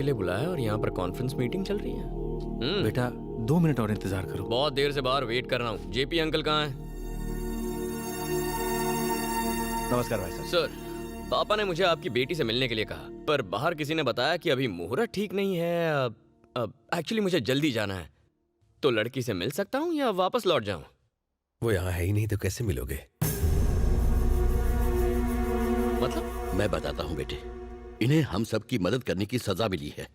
लिए बुलाया और यहाँ पर कॉन्फ्रेंस मीटिंग चल रही है। बेटा 2 मिनट और इंतजार करो। बहुत देर से बाहर वेट कर रहा हूँ। जेपी अंकल कहाँ हैं? नमस्कार भाई साहब। सर, पापा ने मुझे आपकी बेटी से मिलने के लिए कहा, पर बाहर किसी ने बताया कि अभी मुहूर्त ठीक नहीं है। अब एक्चुअली मुझे जल्दी जाना है, तो लड़की से मिल सकता हूँ या वापस लौट जाऊँ? वो यहाँ है ही नहीं तो कैसे मिलोगे? मतलब? मैं बताता हूँ बेटे, इन्हें हम सब की मदद करने की सजा मिली है।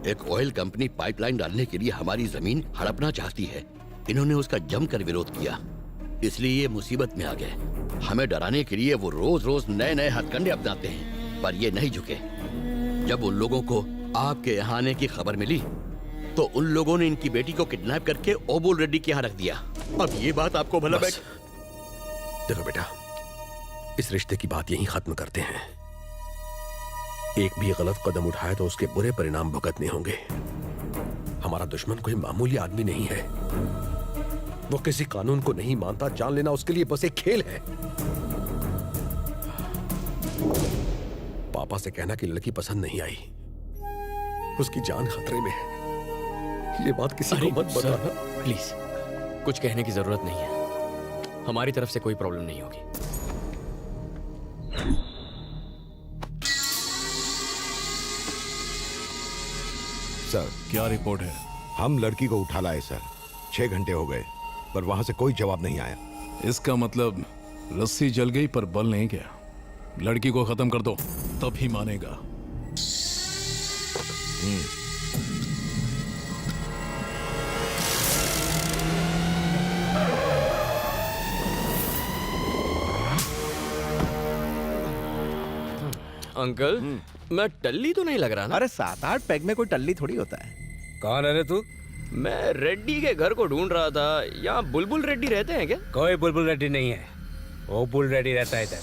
एक ऑयल कंपनी पाइपलाइन डालने के लिए हमारी जमीन हड़पना चाहती है। इन्होंने उसका जमकर विरोध किया, इसलिए ये मुसीबत में आ गए। हमें डराने के लिए वो रोज रोज नए नए हथकंडे अपनाते हैं, पर ये नहीं झुके। जब उन लोगों को आपके यहाँ आने की खबर मिली तो उन लोगों ने इनकी बेटी को किडनैप करके ओबुल रेड्डी के यहाँ रख दिया। अब ये बात आपको भला देखो बेटा, इस रिश्ते की बात यहीं खत्म करते हैं। एक भी गलत कदम उठाए तो उसके बुरे परिणाम भुगतने होंगे। हमारा दुश्मन कोई मामूली आदमी नहीं है, वो किसी कानून को नहीं मानता। जान लेना उसके लिए बस एक खेल है। पापा से कहना कि लड़की पसंद नहीं आई, उसकी जान खतरे में है। ये बात किसी को मत बताना प्लीज। कुछ कहने की जरूरत नहीं है, हमारी तरफ से कोई प्रॉब्लम नहीं होगी। सर, क्या रिपोर्ट है? हम लड़की को उठा लाए सर। 6 घंटे हो गए पर वहां से कोई जवाब नहीं आया। इसका मतलब रस्सी जल गई पर बल नहीं गया। लड़की को खत्म कर दो, तब ही मानेगा। अंकल, मैं टल्ली तो नहीं लग रहा ना? अरे 7-8 पैग में कोई टल्ली थोड़ी होता है। कौन है रे तू? मैं रेड्डी के घर को ढूंढ रहा था। यहाँ बुलबुल रेड्डी रहते हैं क्या? कोई बुलबुल रेड्डी नहीं है, वो बुल रेड्डी रहता है इधर।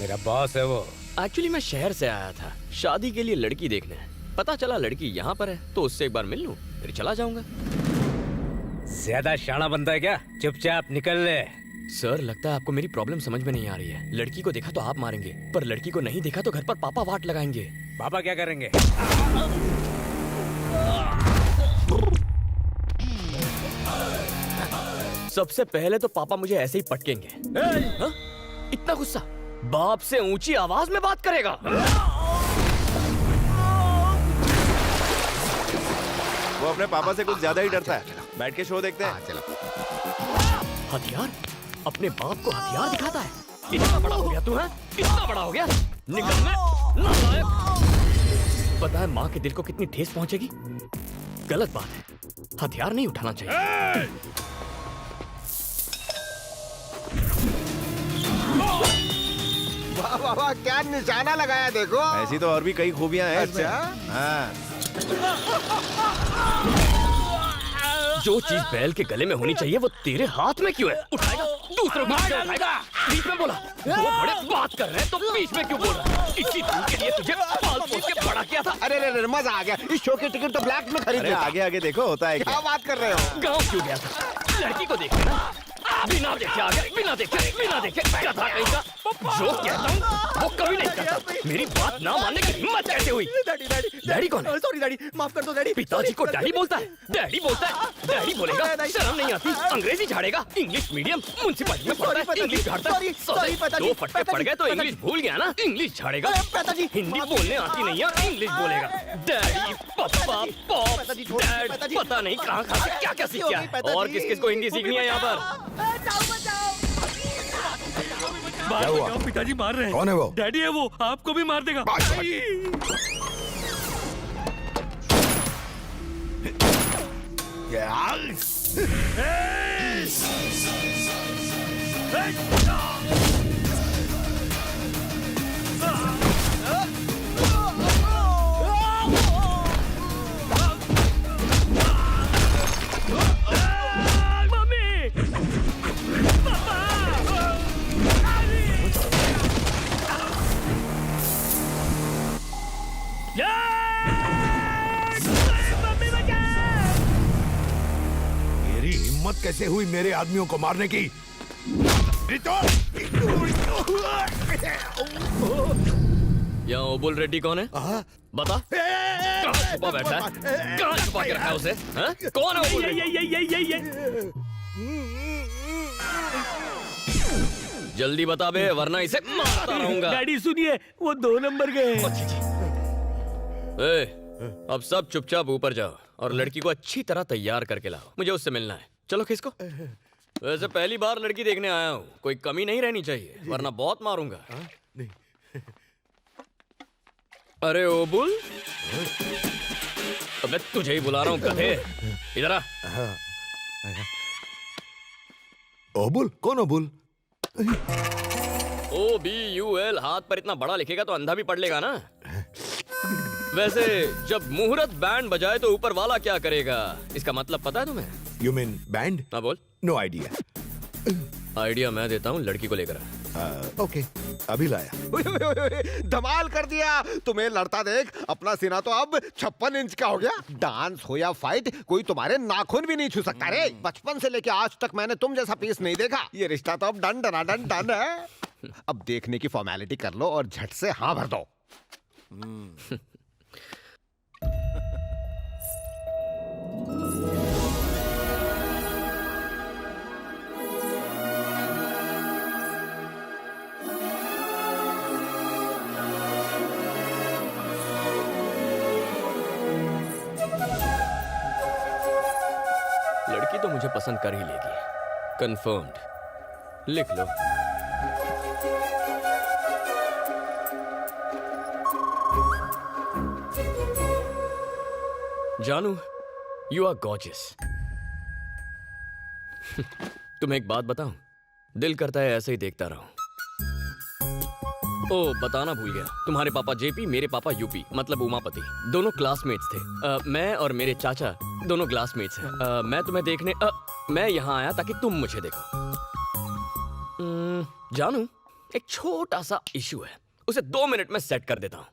मेरा बॉस है वो। एक्चुअली मैं शहर से आया था शादी के लिए लड़की देखने। पता चला लड़की यहाँ पर है, तो उससे एक बार मिल लूं, फिर चला जाऊंगा। ज्यादा शाना बनता है क्या? चुपचाप निकल ले। सर, लगता है आपको मेरी प्रॉब्लम समझ में नहीं आ रही है। लड़की को देखा तो आप मारेंगे, पर लड़की को नहीं देखा तो घर पर पापा वाट लगाएंगे। पापा क्या करेंगे? सबसे पहले तो पापा मुझे ऐसे ही पटकेंगे। हाँ? इतना गुस्सा? बाप से ऊंची आवाज में बात करेगा? वो अपने पापा से कुछ ज्यादा ही डरता है। बैठ के शो देखते हैं। चलो। हथियार? अपने बाप को हथियार दिखाता है? इतना बड़ा हो गया तू, है? इतना बड़ा हो गया? निकल में नालायक। पता है माँ के दिल को कितनी ठेस पहुंचेगी? गलत बात है, हथियार नहीं उठाना चाहिए। वाह वाह वाह, क्या निशाना लगाया देखो। ऐसी तो और भी कई खूबियां हैं इसमें। हाँ। जो चीज बैल के गले में होनी चाहिए वो तेरे हाथ में क्यों है? उठाएगा, दूसरों को क्यों उठाएगा? बीच में बोला। वो बड़े बात कर रहे हैं तो बीच में क्यों बोल रहा? इसी दूर के लिए तुझे पाल पोस के बड़ा किया था। अरे रे रे, मजा आ गया। इस शो की टिकट तो ब्लैक में खरीद लिया। आगे आगे देखो होता है क्या बात कर रहे हो? गाँव क्यों गया था? लड़की को देखना ना। बिना देखे आ गया, बिना देखे गधा कहीं का। जो कहता हूँ वो कभी नहीं करता। मेरी बात ना मानने की हिम्मत कैसे हुई? डैडी कौन है? सॉरी डैडी, माफ कर दो डैडी। पिताजी को डैडी बोलता है? डैडी बोलता है? डैडी बोलेगा? शर्म नहीं आती? अंग्रेजी झाड़ेगा? इंग्लिश मीडियम म्युनिसिपैलिटी में पढ़ता है, इंग्लिश झाड़ता है। दो फटके पड़ गए तो इंग्लिश भूल गया ना? इंग्लिश झाड़ेगा? हिंदी बोलने आती नहीं है, इंग्लिश बोलेगा। डैडी, पापा, पॉप, डैड, पता नहीं कहाँ से क्या क्या सीख गया है। और किस किस को हिंदी सीखनी है यहाँ पर? पिताजी मार रहे हैं। कौन है वो? डैडी है वो, आपको भी मार देगा। मेरी हिम्मत कैसे हुई मेरे आदमियों को मारने की? यहाँ ओबुल रेड्डी कौन है? बता कहाँ छुपा बैठा है? कहाँ छुपा के रखा है उसे? हाँ? कौन है वो बुलरेडी? ये जल्दी बता बे, वरना इसे मारता रहूंगा। डैडी सुनिए, वो 2 नंबर गए। ए, अब सब चुपचाप ऊपर जाओ और लड़की को अच्छी तरह तैयार करके लाओ। मुझे उससे मिलना है। चलो खिसको। वैसे पहली बार लड़की देखने आया हूँ, कोई कमी नहीं रहनी चाहिए, वरना बहुत मारूंगा। अरे ओ बुल, अबे तुझे ही बुला रहा हूँ गधे। इधर आ। ओबुल? कौन ओबुल? OBUL हाथ पर इतना बड़ा लिखेगा तो अंधा भी पढ़ लेगा ना। वैसे जब मुहूर्त बैंड बजाए तो ऊपर वाला क्या करेगा, इसका मतलब पता है तुम्हें? You mean band? हाँ बोल। No idea. आइडिया मैं देता हूँ, लड़की को लेकर आ। ओके, अभी लाया। धमाल कर दिया। तुम्हें लड़ता देख अपना सीना तो अब 56 इंच का हो गया। डांस हो या फाइट, कोई तुम्हारे नाखून भी नहीं छू सकता रे। बचपन से लेके आज तक मैंने तुम जैसा पीस नहीं देखा। ये रिश्ता तो अब डन डन डन डन है। अब देखने की फॉर्मेलिटी कर लो और झट से हाँ भर दो। लड़की तो मुझे पसंद कर ही लेगी, कंफर्म्ड। लिख लो। जानू, यू आर गॉर्जियस। तुम्हें एक बात बताऊं, दिल करता है ऐसे ही देखता रहूं। ओ, बताना भूल गया, तुम्हारे पापा जेपी, मेरे पापा यूपी, मतलब उमापति, दोनों क्लासमेट्स थे। मैं और मेरे चाचा दोनों क्लासमेट्स हैं। मैं तुम्हें देखने मैं यहाँ आया ताकि तुम मुझे देखो। जानू, एक छोटा सा इशू है, उसे 2 मिनट में सेट कर देता हूँ।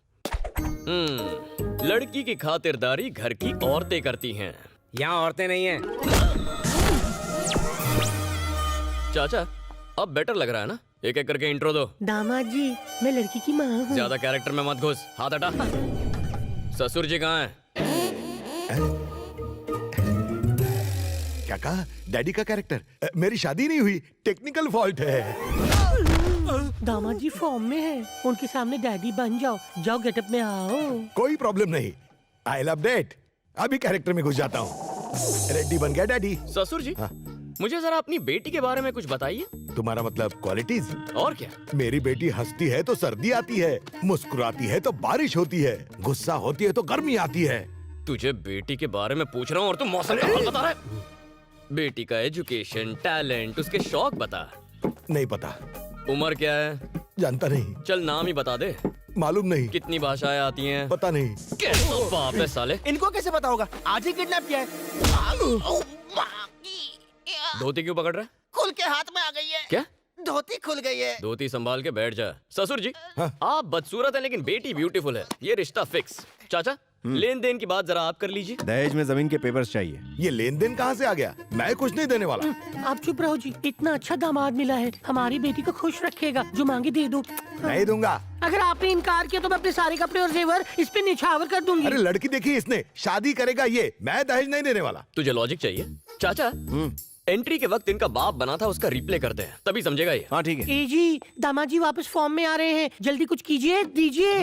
लड़की की खातिरदारी घर की औरतें करती हैं। यहाँ औरतें नहीं हैं। चाचा, अब बेटर लग रहा है ना? एक एक करके इंट्रो दो। दामाद जी, मैं लड़की की माँ हूँ। ज्यादा कैरेक्टर में मत घुस, हाथ हटा। ससुर जी कहाँ हैं? क्या कहा? डैडी का कैरेक्टर? मेरी शादी नहीं हुई, टेक्निकल फॉल्ट है। दामाद जी फॉर्म में है, उनके सामने डैडी बन जाओ। जाओ गेटअप में आओ। कोई प्रॉब्लम नहीं, आई लव दैट। अभी कैरेक्टर में घुस जाता हूँ। रेडी बन गया डैडी। ससुर जी, हाँ? मुझे जरा अपनी बेटी के बारे में कुछ बताइए। तुम्हारा मतलब क्वालिटीज? और क्या? मेरी बेटी हंसती है तो सर्दी आती है, मुस्कुराती है तो बारिश होती है, गुस्सा होती है तो गर्मी आती है। तुझे बेटी के बारे में पूछ रहा हूँ और तुम मौसम का हाल बता रहा है। बेटी का एजुकेशन, टैलेंट, उसके शौक बता। नहीं पता। उम्र क्या है? जानता नहीं। चल नाम ही बता दे। मालूम नहीं। कितनी भाषाएं आती हैं? पता नहीं। कैसा बाप है साले। इनको कैसे पता होगा? आज ही किडनैप किया है। धोती क्यों पकड़ रहा है? खुल के हाथ में आ गई है। क्या? धोती खुल गई है। धोती संभाल के बैठ जा। ससुर जी, हाँ? आप बदसूरत हैं लेकिन बेटी ब्यूटीफुल है, ये रिश्ता फिक्स। चाचा, लेन देन की बात जरा आप कर लीजिए। दहेज में जमीन के पेपर्स चाहिए। ये लेन देन कहाँ से आ गया? मैं कुछ नहीं देने वाला। आप चुप रहो जी, इतना अच्छा दामाद मिला है, हमारी बेटी को खुश रखेगा। जो मांगे दे दो। नहीं दूंगा। अगर आपने इनकार किया तो मैं अपने सारे कपड़े और जेवर इस पे निछावर कर दूंगी। अरे लड़की देखी इसने, शादी करेगा ये, मैं दहेज नहीं देने वाला। तुझे लॉजिक चाहिए? चाचा, एंट्री के वक्त इनका बाप बना था, उसका रिप्ले करते हैं, तभी समझेगा ये। हाँ ठीक है। ए जी, दामाद जी वापस फॉर्म में आ रहे हैं, जल्दी कुछ कीजिए, दीजिए।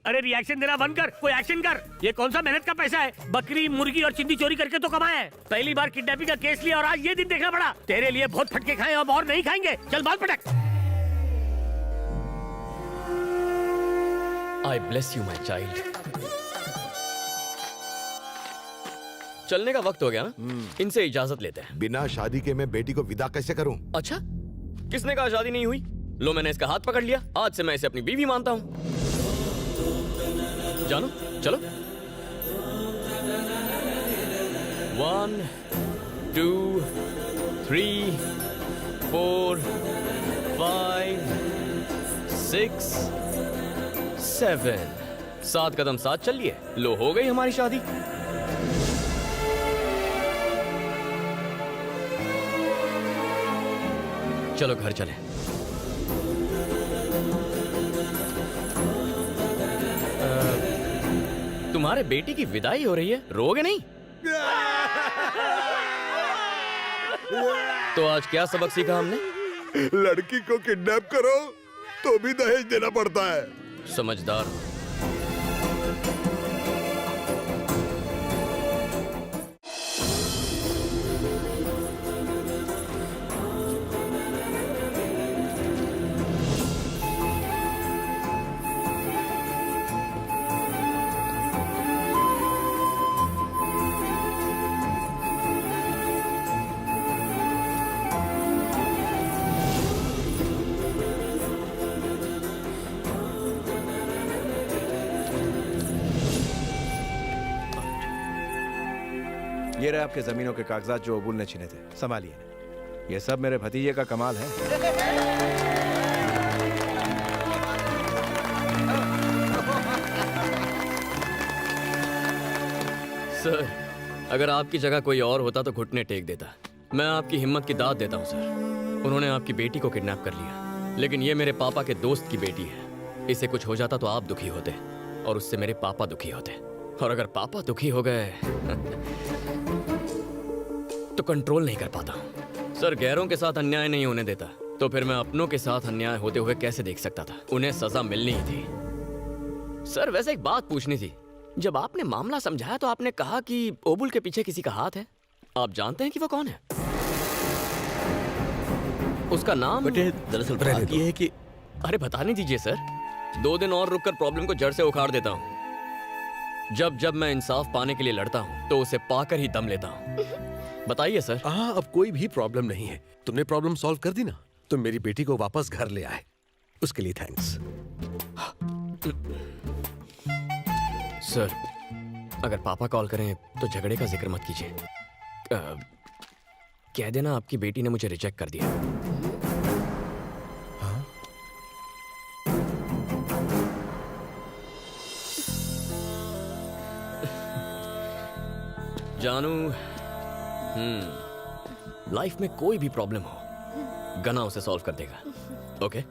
अरे रिएक्शन देना बंद कर, कोई एक्शन कर। ये कौन सा मेहनत का पैसा है? बकरी, मुर्गी और चिंदी चोरी करके तो कमाया है। पहली बार किडनैपिंग का केस लिया और आज ये दिन देखना पड़ा। तेरे लिए बहुत फटके खाए, अब और नहीं खाएंगे। चल बाल पटक। आई ब्लेस यू माई चाइल्ड। चलने का वक्त हो गया ना, इनसे इजाजत लेते हैं। बिना शादी के मैं बेटी को विदा कैसे करूं? अच्छा, किसने कहा शादी नहीं हुई? लो, मैंने इसका हाथ पकड़ लिया, आज से मैं इसे अपनी बीवी मानता हूं। जानो, चलो। 1 2 3 4 5 6 7 7 कदम साथ चलिए। लो, हो गई हमारी शादी। चलो घर चले। तुम्हारे बेटी की विदाई हो रही है, रोगे नहीं? तो आज क्या सबक सीखा हमने? लड़की को किडनैप करो तो भी दहेज देना पड़ता है। समझदार हो। ये रहे आपके जमीनों के कागजात जो अबुल ने छीने थे, संभालिए। ये सब मेरे भतीजे का कमाल है। सर, अगर आपकी जगह कोई और होता तो घुटने टेक देता। मैं आपकी हिम्मत की दाद देता हूँ सर। उन्होंने आपकी बेटी को किडनैप कर लिया, लेकिन ये मेरे पापा के दोस्त की बेटी है। इसे कुछ हो जाता तो आप दुखी होते और उससे मेरे पापा दुखी होते। और अगर पापा दुखी हो गए तो कंट्रोल नहीं कर पाता हूँ। सर, गैरों के साथ अन्याय नहीं होने देता, तो फिर मैं अपनों के साथ अन्याय होते हुए कैसे देख सकता था? उन्हें सजा मिलनी ही थी। सर, वैसे एक बात पूछनी थी। जब आपने मामला समझाया तो आपने कहा कि ओबुल के पीछे किसी का हाथ है। आप जानते हैं कि वो कौन है? उसका नाम? बेटे, दरअसल बात ये है कि अरे बताने दीजिए सर। 2 दिन और रुककर प्रॉब्लम को जड़ से उखाड़ देता हूँ। जब जब मैं इंसाफ पाने के लिए लड़ता हूँ तो उसे पाकर ही दम लेता हूँ। बताइए सर। हाँ, अब कोई भी प्रॉब्लम नहीं है। तुमने प्रॉब्लम सॉल्व कर दी ना। तुम मेरी बेटी को वापस घर ले आए, उसके लिए थैंक्स। सर, अगर पापा कॉल करें तो झगड़े का जिक्र मत कीजिए। कह देना आपकी बेटी ने मुझे रिजेक्ट कर दिया। जानू, लाइफ में कोई भी प्रॉब्लम हो, गना उसे सॉल्व कर देगा। Okay?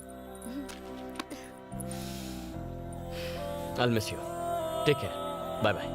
I'll miss you. Take care. Bye bye.